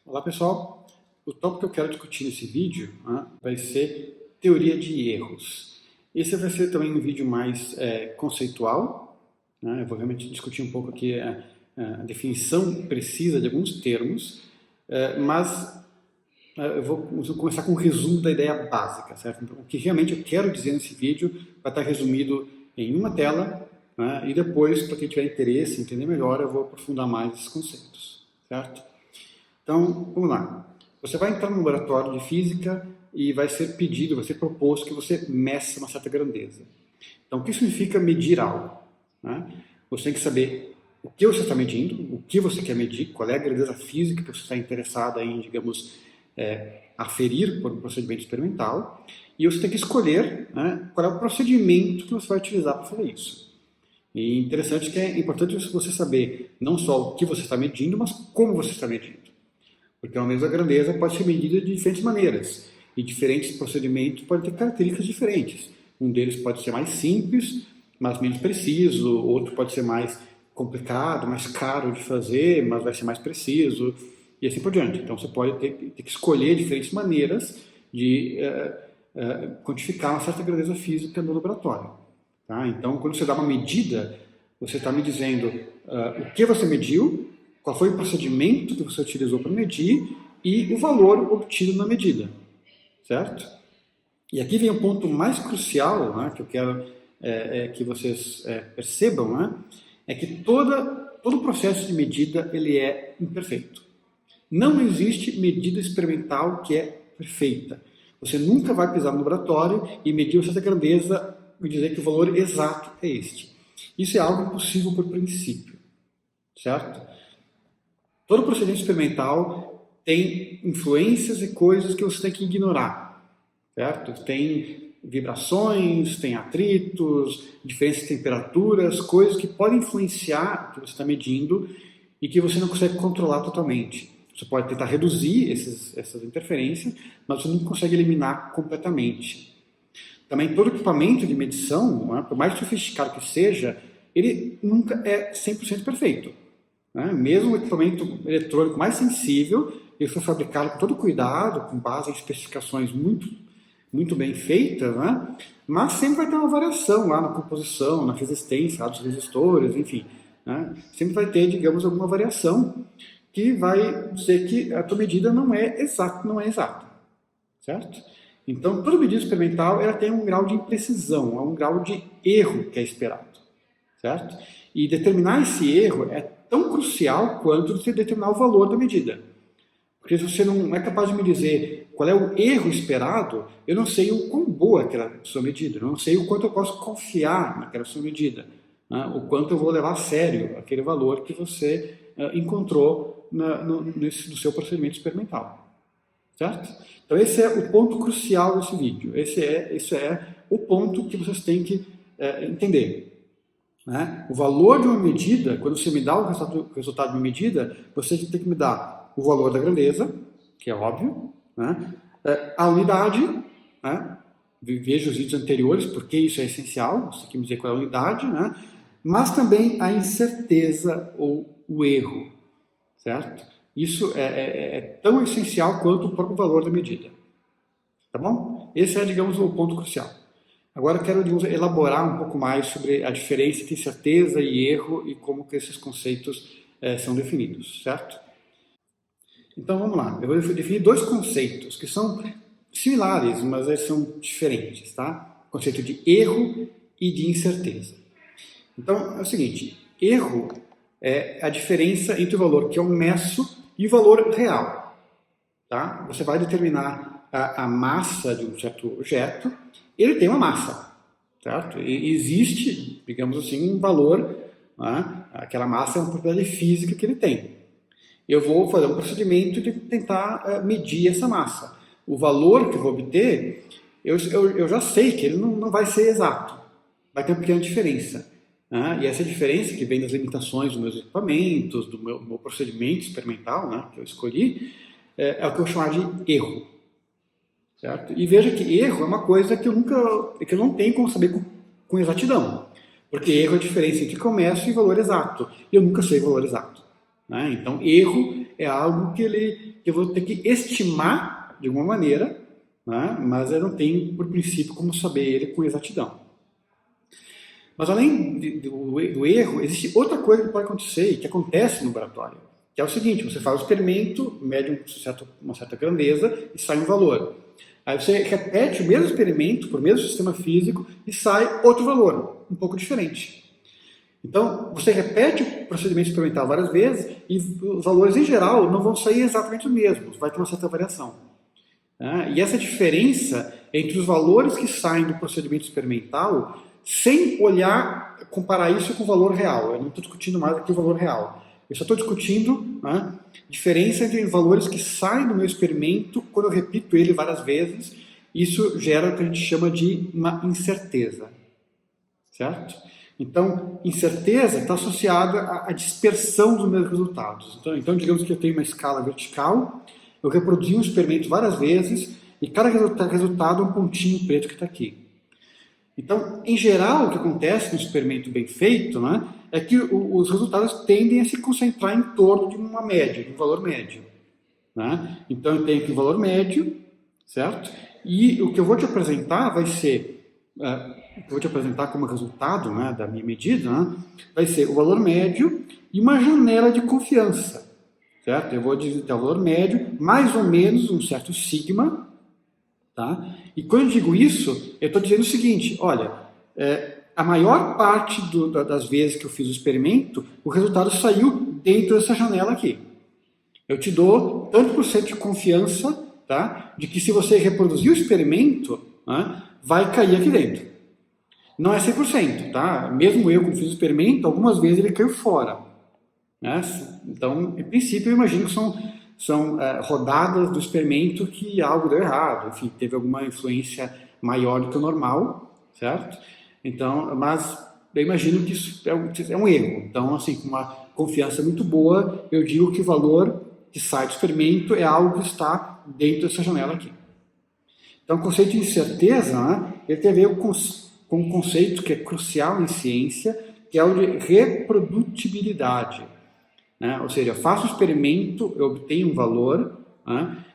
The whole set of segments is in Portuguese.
Olá pessoal, o tópico que eu quero discutir nesse vídeo vai ser teoria de erros. Esse vai ser também um vídeo mais conceitual, eu vou realmente discutir um pouco aqui a definição precisa de alguns termos, mas eu vou começar com um resumo da ideia básica, certo? Então, o que realmente eu quero dizer nesse vídeo vai estar resumido em uma tela, e depois, para quem tiver interesse em entender melhor, eu vou aprofundar mais esses conceitos, certo? Então, vamos lá. Você vai entrar no laboratório de física e vai ser pedido, vai ser proposto que você meça uma certa grandeza. Então, o que significa medir algo? Você tem que saber o que você está medindo, o que você quer medir, qual é a grandeza física que você está interessado em, digamos, aferir por um procedimento experimental, e você tem que escolher qual é o procedimento que você vai utilizar para fazer isso. E interessante que é importante você saber não só o que você está medindo, mas como você está medindo. Porque a mesma grandeza pode ser medida de diferentes maneiras, e diferentes procedimentos podem ter características diferentes. Um deles pode ser mais simples, mas menos preciso, outro pode ser mais complicado, mais caro de fazer, mas vai ser mais preciso, e assim por diante. Então você pode ter que escolher diferentes maneiras de quantificar uma certa grandeza física no laboratório. Tá? Então, quando você dá uma medida, você está me dizendo o que você mediu, qual foi o procedimento que você utilizou para medir e o valor obtido na medida, certo? E aqui vem o ponto mais crucial, que eu quero que vocês percebam, é que todo o processo de medida ele é imperfeito. Não existe medida experimental que é perfeita. Você nunca vai pisar no laboratório e medir uma certa grandeza e dizer que o valor exato é este. Isso é algo impossível por princípio, certo? Todo procedimento experimental tem influências e coisas que você tem que ignorar, certo? Tem vibrações, tem atritos, diferentes temperaturas, coisas que podem influenciar o que você está medindo e que você não consegue controlar totalmente. Você pode tentar reduzir essas interferências, mas você não consegue eliminar completamente. Também todo equipamento de medição, por mais sofisticado que seja, ele nunca é 100% perfeito. Mesmo o equipamento eletrônico mais sensível, ele foi fabricado com todo cuidado, com base em especificações muito bem feitas, mas sempre vai ter uma variação lá na composição, na resistência, lá dos resistores, enfim. Sempre vai ter, digamos, alguma variação que vai dizer que a tua medida não é exata, certo? Então, toda medida experimental ela tem um grau de imprecisão, um grau de erro que é esperado, certo? E determinar esse erro é tão crucial quanto você determinar o valor da medida. Porque se você não é capaz de me dizer qual é o erro esperado, eu não sei o quão boa é aquela sua medida, eu não sei o quanto eu posso confiar naquela sua medida, o quanto eu vou levar a sério aquele valor que você encontrou no seu procedimento experimental. Certo? Então esse é o ponto crucial desse vídeo, esse é o ponto que vocês têm que entender. O valor de uma medida, quando você me dá o resultado de uma medida, você tem que me dar o valor da grandeza, que é óbvio, a unidade, veja os vídeos anteriores, porque isso é essencial, você tem que me dizer qual é a unidade, mas também a incerteza ou o erro, certo? Isso é tão essencial quanto o próprio valor da medida, tá bom? Esse é, digamos, o ponto crucial. Agora eu quero, digamos, elaborar um pouco mais sobre a diferença entre certeza e erro e como que esses conceitos são definidos, certo? Então vamos lá, eu vou definir dois conceitos que são similares, mas eles são diferentes, tá? O conceito de erro e de incerteza. Então é o seguinte, erro é a diferença entre o valor que eu meço e o valor real, tá? Você vai determinar a massa de um certo objeto, ele tem uma massa, certo? E existe, digamos assim, um valor, aquela massa é uma propriedade física que ele tem. Eu vou fazer um procedimento de tentar medir essa massa. O valor que eu vou obter, eu já sei que ele não vai ser exato, vai ter uma pequena diferença. E essa diferença que vem das limitações dos meus equipamentos, do meu procedimento experimental, que eu escolhi, é o que eu vou chamar de erro. Certo? E veja que erro é uma coisa que eu não tenho como saber com exatidão. Porque erro é a diferença entre começo e valor exato. E eu nunca sei o valor exato. Então, erro é algo que eu vou ter que estimar de alguma maneira, né? Mas eu não tenho, por princípio, como saber ele com exatidão. Mas além do erro, existe outra coisa que pode acontecer e que acontece no laboratório, que é o seguinte: você faz o experimento, mede uma certa grandeza e sai um valor. Aí você repete o mesmo experimento por mesmo sistema físico e sai outro valor, um pouco diferente. Então, você repete o procedimento experimental várias vezes e os valores, em geral, não vão sair exatamente os mesmos, vai ter uma certa variação. E essa diferença entre os valores que saem do procedimento experimental, sem comparar isso com o valor real. Eu não estou discutindo mais aqui o valor real. Eu só estou discutindo a diferença entre os valores que saem do meu experimento quando eu repito ele várias vezes. Isso gera o que a gente chama de uma incerteza. Certo? Então, incerteza está associada à dispersão dos meus resultados. Então, digamos que eu tenho uma escala vertical, eu reproduzi um experimento várias vezes e cada resultado é um pontinho preto que está aqui. Então, em geral, o que acontece no experimento bem feito, né, é que os resultados tendem a se concentrar em torno de uma média, de um valor médio. Né? Então, eu tenho aqui o valor médio, certo? E o que eu vou te apresentar vai ser... que eu vou te apresentar como resultado, né, da minha medida, né, vai ser o valor médio e uma janela de confiança, certo? Eu vou dizer o valor médio, mais ou menos um certo sigma, tá? E quando eu digo isso, eu estou dizendo o seguinte: olha, a maior parte das vezes que eu fiz o experimento, o resultado saiu dentro dessa janela aqui. Eu te dou tanto por cento de confiança, tá, de que se você reproduzir o experimento, né, vai cair aqui dentro. Não é 100%, tá? Mesmo eu, quando fiz o experimento, algumas vezes ele caiu fora. Né? Então, em princípio, eu imagino que são rodadas do experimento que algo deu errado, enfim, teve alguma influência maior do que o normal, certo? Então, mas eu imagino que isso é um erro. Então, assim, com uma confiança muito boa, eu digo que o valor que sai do experimento é algo que está dentro dessa janela aqui. Então, o conceito de incerteza, né, ele tem a ver com um conceito que é crucial em ciência, que é o de reprodutibilidade. Né? Ou seja, eu faço o experimento, eu obtenho um valor, né?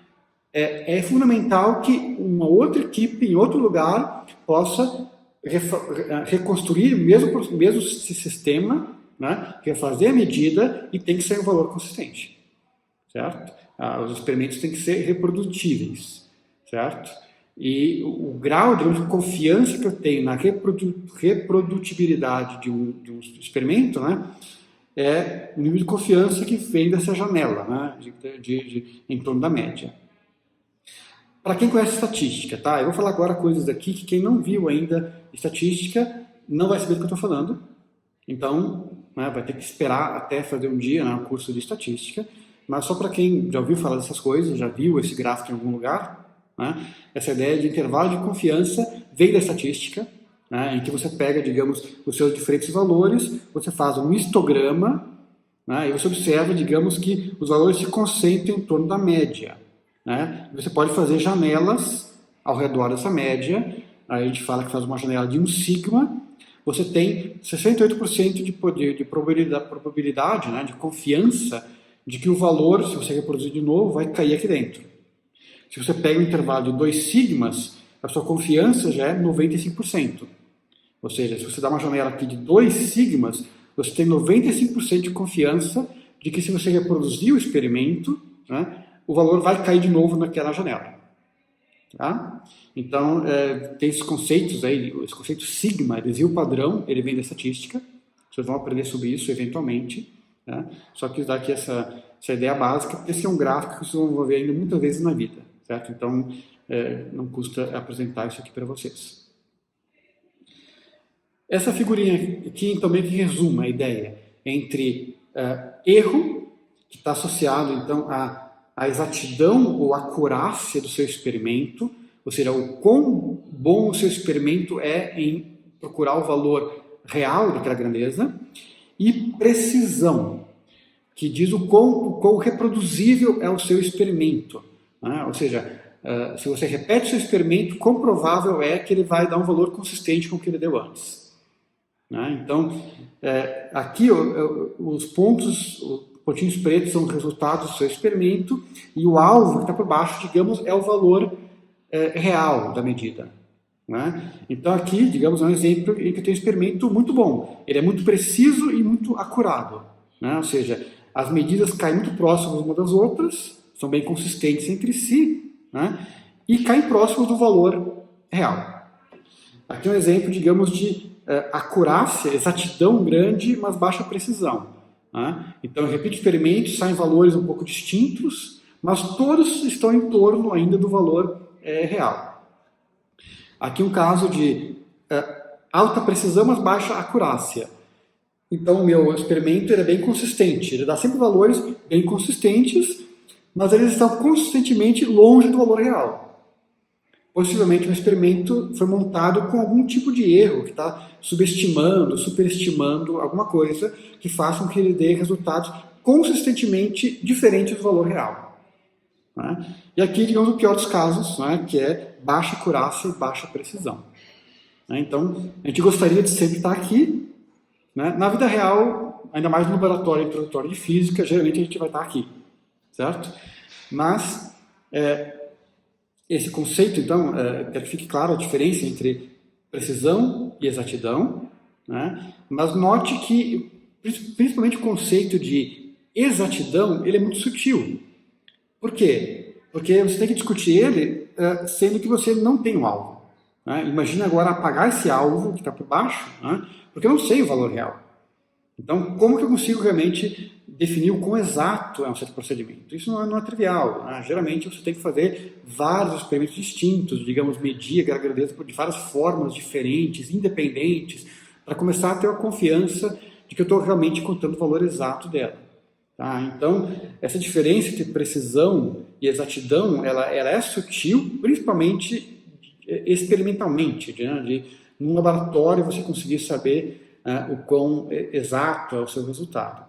É fundamental que uma outra equipe, em outro lugar, possa reconstruir o mesmo sistema, né? Refazer a medida e tem que ser um valor consistente. Certo? Os experimentos têm que ser reprodutíveis. Certo? E o grau de confiança que eu tenho na reprodutibilidade de um experimento, né, é o nível de confiança que vem dessa janela, né, em torno da média. Para quem conhece estatística, tá? Eu vou falar agora coisas aqui que quem não viu ainda estatística não vai saber do que eu estou falando. Então, né, vai ter que esperar até fazer um dia, né, um curso de estatística. Mas só para quem já ouviu falar dessas coisas, já viu esse gráfico em algum lugar, né? Essa ideia de intervalo de confiança vem da estatística, né? Em que você pega, digamos, os seus diferentes valores, você faz um histograma, né? E você observa, digamos, que os valores se concentram em torno da média. Né? Você pode fazer janelas ao redor dessa média, aí a gente fala que faz uma janela de um sigma, você tem 68% de probabilidade, né, de confiança de que o valor, se você reproduzir de novo, vai cair aqui dentro. Se você pega um intervalo de 2 sigmas, a sua confiança já é 95%. Ou seja, se você dá uma janela aqui de 2 sigmas, você tem 95% de confiança de que se você reproduzir o experimento, né, o valor vai cair de novo naquela janela. Tá? Então, tem esses conceitos aí, esse conceito sigma, desvio padrão, ele vem da estatística. Vocês vão aprender sobre isso eventualmente. Tá? Só que dar aqui essa ideia básica, porque esse é um gráfico que vocês vão ver ainda muitas vezes na vida. Certo? Então, não custa apresentar isso aqui para vocês. Essa figurinha aqui, então, meio que resume a ideia entre erro, que está associado, então, à exatidão ou acurácia do seu experimento, ou seja, o quão bom o seu experimento é em procurar o valor real daquela grandeza, e precisão, que diz o quão reproduzível é o seu experimento. Né? Ou seja, se você repete o seu experimento, quão provável é que ele vai dar um valor consistente com o que ele deu antes. Né? Então, aqui os pontos pontinhos pretos são os resultados do seu experimento e o alvo que está por baixo, digamos, é o valor real da medida. Né? Então aqui, digamos, é um exemplo em que eu tenho um experimento muito bom. Ele é muito preciso e muito acurado. Né? Ou seja, as medidas caem muito próximas umas das outras, são bem consistentes entre si, né? E caem próximos do valor real. Aqui é um exemplo, digamos, de acurácia, exatidão grande, mas baixa precisão. Né? Então eu repito experimentos, saem valores um pouco distintos, mas todos estão em torno ainda do valor real. Aqui um caso de alta precisão, mas baixa acurácia. Então o meu experimento é bem consistente, ele dá sempre valores bem consistentes, mas eles estão consistentemente longe do valor real. Possivelmente um experimento foi montado com algum tipo de erro, que está subestimando, superestimando alguma coisa que faça com que ele dê resultados consistentemente diferentes do valor real. Né? E aqui, digamos, o pior dos casos, né, que é baixa acurácia e baixa precisão. Né? Então, a gente gostaria de sempre estar aqui. Né? Na vida real, ainda mais no laboratório introdutório de física, geralmente a gente vai estar aqui. Certo? Mas esse conceito, então, quero que fique claro a diferença entre precisão e exatidão, né? Mas note que, principalmente o conceito de exatidão, ele é muito sutil. Por quê? Porque você tem que discutir ele sendo que você não tem um alvo. Né? Imagina agora apagar esse alvo que está por baixo, né? Porque eu não sei o valor real. Então, como que eu consigo realmente definir o quão exato é um certo procedimento? Isso não é trivial. Né? Geralmente você tem que fazer vários experimentos distintos, digamos, medir a grandeza de várias formas diferentes, independentes, para começar a ter a confiança de que eu estou realmente contando o valor exato dela. Tá? Então, essa diferença entre precisão e exatidão, ela é sutil, principalmente experimentalmente, num laboratório você conseguir saber o quão exato é o seu resultado.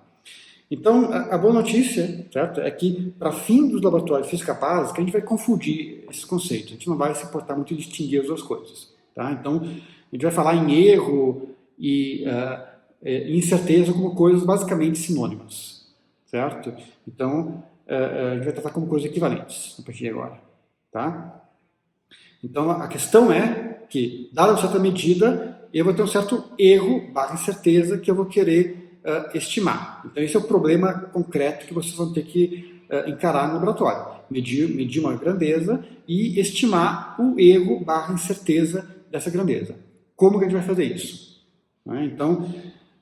Então, a boa notícia, certo, é que, para fim dos laboratórios de física básica, a gente vai confundir esses conceitos. A gente não vai se importar muito em distinguir as duas coisas. Tá? Então, a gente vai falar em erro e incerteza como coisas basicamente sinônimas. Certo? Então, a gente vai tratar como coisas equivalentes a partir de agora. Tá? Então, a questão é que, dada uma certa medida, eu vou ter um certo erro, incerteza, que eu vou querer estimar. Então, esse é o problema concreto que vocês vão ter que encarar no laboratório. Medir uma grandeza e estimar o erro incerteza dessa grandeza. Como que a gente vai fazer isso? Então,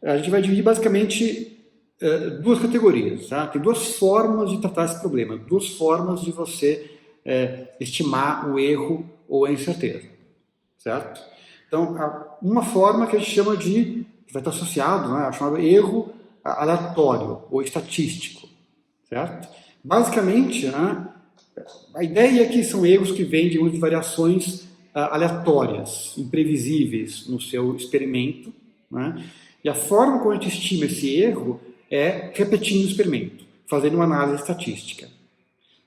a gente vai dividir basicamente duas categorias. Tá? Tem duas formas de tratar esse problema, duas formas de você estimar o erro ou a incerteza. Certo? Então, uma forma que a gente chama de, que vai estar associado, né, chamado erro aleatório ou estatístico, certo? Basicamente, né, a ideia é que são erros que vêm de variações aleatórias, imprevisíveis no seu experimento, né? E a forma como a gente estima esse erro é repetindo o experimento, fazendo uma análise estatística,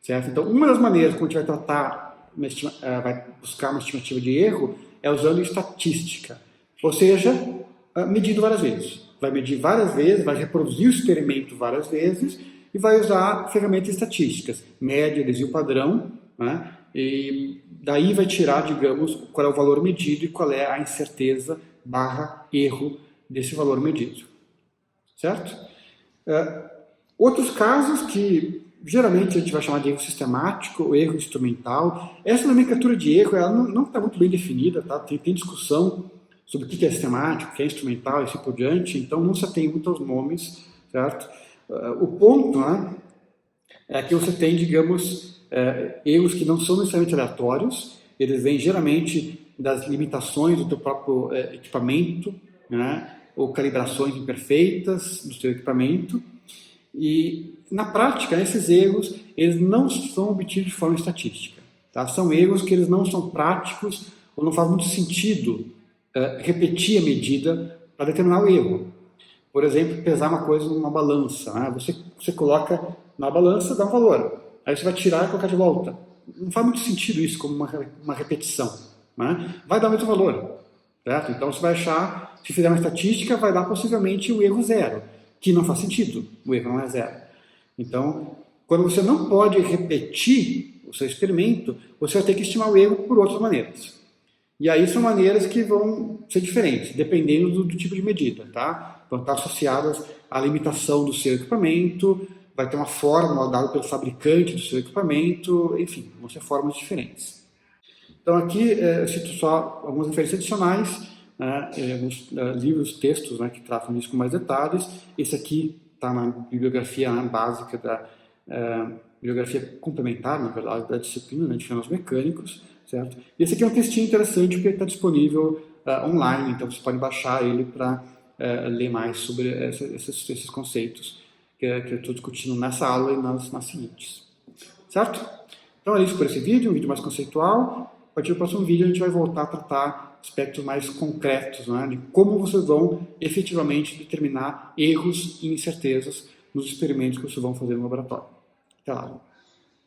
certo? Então, uma das maneiras como a gente vai tratar, vai buscar uma estimativa de erro é usando estatística, ou seja, medindo várias vezes. Vai medir várias vezes, vai reproduzir o experimento várias vezes e vai usar ferramentas estatísticas, média, desvio padrão, né? E daí vai tirar, digamos, qual é o valor medido e qual é a incerteza erro desse valor medido. Certo? Outros casos que geralmente a gente vai chamar de erro sistemático ou erro instrumental. Essa nomenclatura de erro ela não está muito bem definida, tá? Tem discussão sobre o que é sistemático, o que é instrumental e assim por diante, então não se atém muito aos nomes, certo? O ponto, né, é que você tem, digamos, erros que não são necessariamente aleatórios, eles vêm geralmente das limitações do teu próprio equipamento, né, ou calibrações imperfeitas do seu equipamento. E, na prática, esses erros eles não são obtidos de forma estatística. Tá? São erros que eles não são práticos ou não faz muito sentido repetir a medida para determinar o erro. Por exemplo, pesar uma coisa numa balança. Né? Você coloca na balança, dá um valor. Aí você vai tirar e colocar de volta. Não faz muito sentido isso como uma repetição. Né? Vai dar o mesmo valor. Certo? Então você vai achar, se fizer uma estatística, vai dar possivelmente o erro zero. Que não faz sentido, o erro não é zero. Então, quando você não pode repetir o seu experimento, você vai ter que estimar o erro por outras maneiras. E aí são maneiras que vão ser diferentes, dependendo do tipo de medida, tá? Vão estar associadas à limitação do seu equipamento, vai ter uma fórmula dada pelo fabricante do seu equipamento, enfim, vão ser formas diferentes. Então aqui eu cito só algumas referências adicionais, né, alguns livros, textos, né, que tratam disso com mais detalhes. Esse aqui está na bibliografia básica bibliografia complementar, na verdade, da disciplina, né, de fenômenos mecânicos, certo? E esse aqui é um textinho interessante porque está disponível online, então você pode baixar ele para ler mais sobre esses conceitos que eu estou discutindo nessa aula e nas seguintes. Certo? Então é isso por esse vídeo, um vídeo mais conceitual. A partir do próximo vídeo a gente vai voltar a tratar aspectos mais concretos, né, de como vocês vão efetivamente determinar erros e incertezas nos experimentos que vocês vão fazer no laboratório. Até lá!